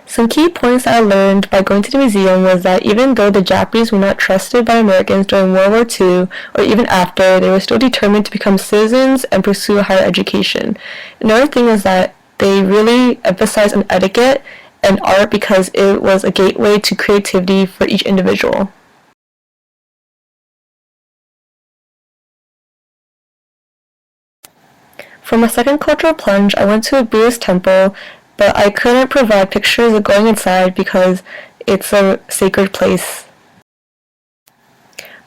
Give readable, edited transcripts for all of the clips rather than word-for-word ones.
Some key points that I learned by going to the museum was that even though the Japanese were not trusted by Americans during World War II, or even after, they were still determined to become citizens and pursue higher education. Another thing is that they really emphasized on etiquette and art because it was a gateway to creativity for each individual. For my second cultural plunge, I went to a Buddhist temple, but I couldn't provide pictures of going inside because it's a sacred place.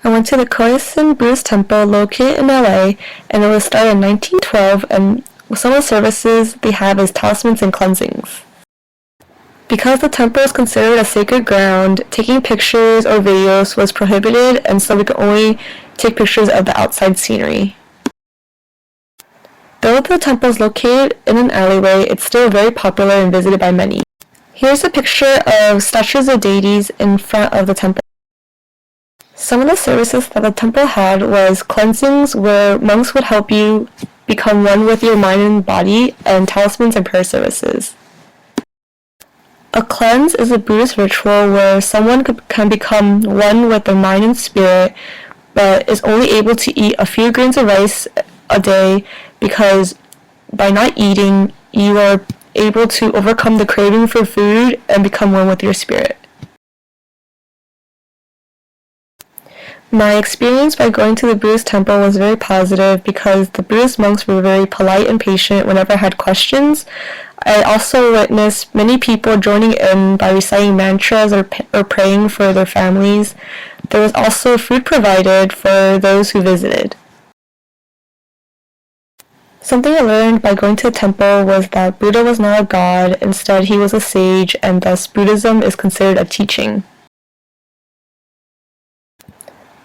I went to the Koyasan Buddhist temple located in LA, and it was started in 1912, and some of the services they have is talismans and cleansings. Because the temple is considered a sacred ground, taking pictures or videos was prohibited, and so we could only take pictures of the outside scenery. Though the temple is located in an alleyway, it's still very popular and visited by many. Here's a picture of statues of deities in front of the temple. Some of the services that the temple had was cleansings, where monks would help you become one with your mind and body, and talismans and prayer services. A cleanse is a Buddhist ritual where someone can become one with their mind and spirit, but is only able to eat a few grains of rice a day, because by not eating, you are able to overcome the craving for food and become one with your spirit. My experience by going to the Buddhist temple was very positive because the Buddhist monks were very polite and patient whenever I had questions. I also witnessed many people joining in by reciting mantras or praying for their families. There was also food provided for those who visited. Something I learned by going to the temple was that Buddha was not a god, instead he was a sage, and thus Buddhism is considered a teaching.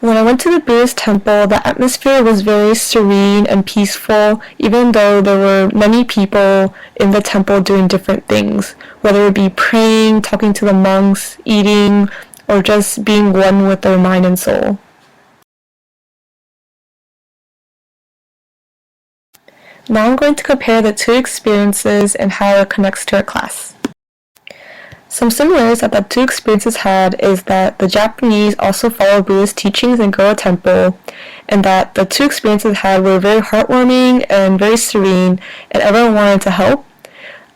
When I went to the Buddhist temple, the atmosphere was very serene and peaceful, even though there were many people in the temple doing different things, whether it be praying, talking to the monks, eating, or just being one with their mind and soul. Now I'm going to compare the two experiences and how it connects to our class. Some similarities that the two experiences had is that the Japanese also follow Buddhist teachings and go to temple, and that the two experiences had were very heartwarming and very serene, and everyone wanted to help.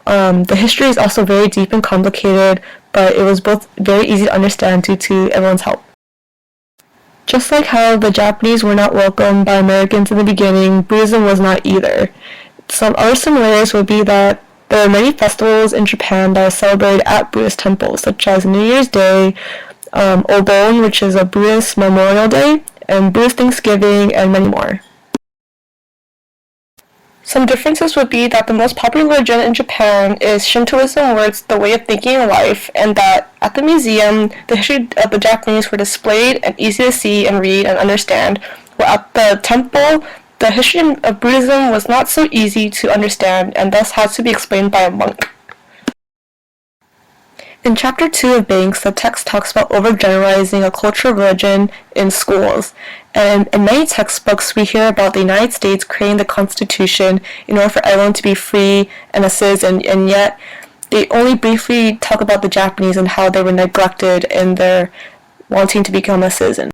The history is also very deep and complicated, but it was both very easy to understand due to everyone's help. Just like how the Japanese were not welcomed by Americans in the beginning, Buddhism was not either. Some other similarities would be that there are many festivals in Japan that are celebrated at Buddhist temples, such as New Year's Day, Obon, which is a Buddhist Memorial Day, and Buddhist Thanksgiving, and many more. Some differences would be that the most popular religion in Japan is Shintoism, where it's the way of thinking in life, and that at the museum, the history of the Japanese were displayed and easy to see and read and understand, where at the temple, the history of Buddhism was not so easy to understand and thus had to be explained by a monk. In Chapter 2 of Banks, the text talks about overgeneralizing a culture of religion in schools, and in many textbooks we hear about the United States creating the Constitution in order for everyone to be free and a citizen, and yet they only briefly talk about the Japanese and how they were neglected in their wanting to become a citizen.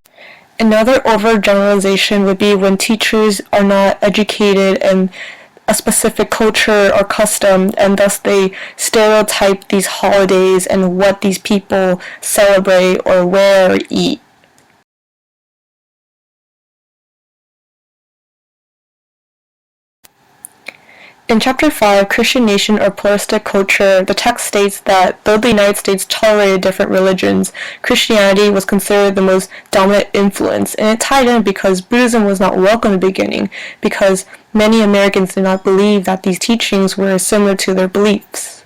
Another overgeneralization would be when teachers are not educated in a specific culture or custom, and thus they stereotype these holidays and what these people celebrate or wear or eat. In Chapter 5, Christian Nation or Pluralistic Culture, the text states that though the United States tolerated different religions, Christianity was considered the most dominant influence, and it tied in because Buddhism was not welcome in the beginning, because many Americans did not believe that these teachings were similar to their beliefs.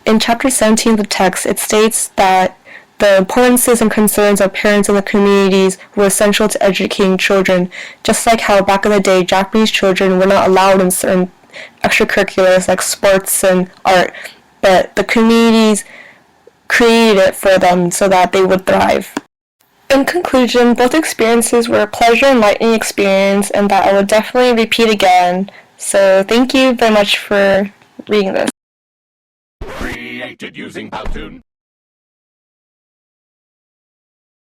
In Chapter 17 of the text, it states that the importances and concerns of parents in the communities were essential to educating children, just like how back in the day Japanese children were not allowed in certain extracurriculars like sports and art, but the communities created it for them so that they would thrive. In conclusion, both experiences were a pleasure and enlightening experience, and that I would definitely repeat again. So thank you very much for reading this. created using Powtoon.